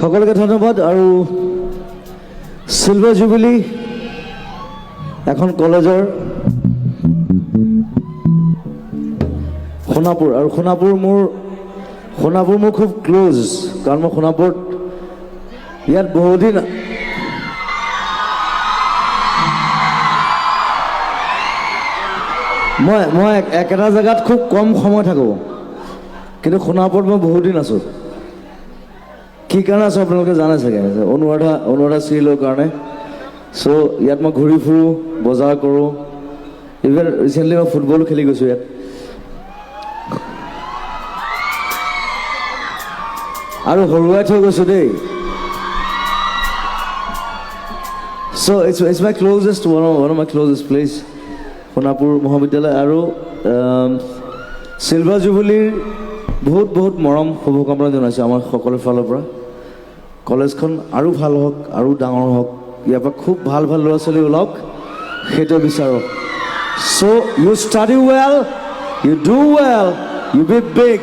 সকলকে ধন্যবাদ। আৰু সিলভাৰ জুবিলি এখন কলেজৰ সোণাপুৰ, আৰু সোণাপুৰ মোৰ খুব ক্লোজ, কাৰণ মই সোণাপুৰত ইয়াত বহুদিন মই একেটা জেগাত খুব কম সময় থাকোঁ, কিন্তু সোণাপুৰত মই বহুদিন আছোঁ। কি কাৰণে আছোঁ আপোনালোকে জানে চাগে, অনুৰাধা চিৰিয়েলৰ কাৰণে। চ' ইয়াত মই ঘূৰি ফুৰোঁ, বজাৰ কৰোঁ, ইভেন ৰিচেণ্টলি মই ফুটবলো খেলি গৈছোঁ ইয়াত। আৰু হৰুৱাই থৈ গৈছোঁ দেই। So' it's my closest one of my closest place, Sonapur মহাবিদ্যালয়। আৰু চিলভাৰ জুবিলিৰ বহুত মৰম শুভকামনা জনাইছোঁ আমাৰ সকলোৰে ফালৰ পৰা। কলেজখন আৰু ভাল হওক, আৰু ডাঙৰ হওক, ইয়াৰ পৰা খুব ভাল ল'ৰা ছোৱালী ওলাওক, সেইটোৱে বিচাৰোঁ। So' you study well, you do well, you be big.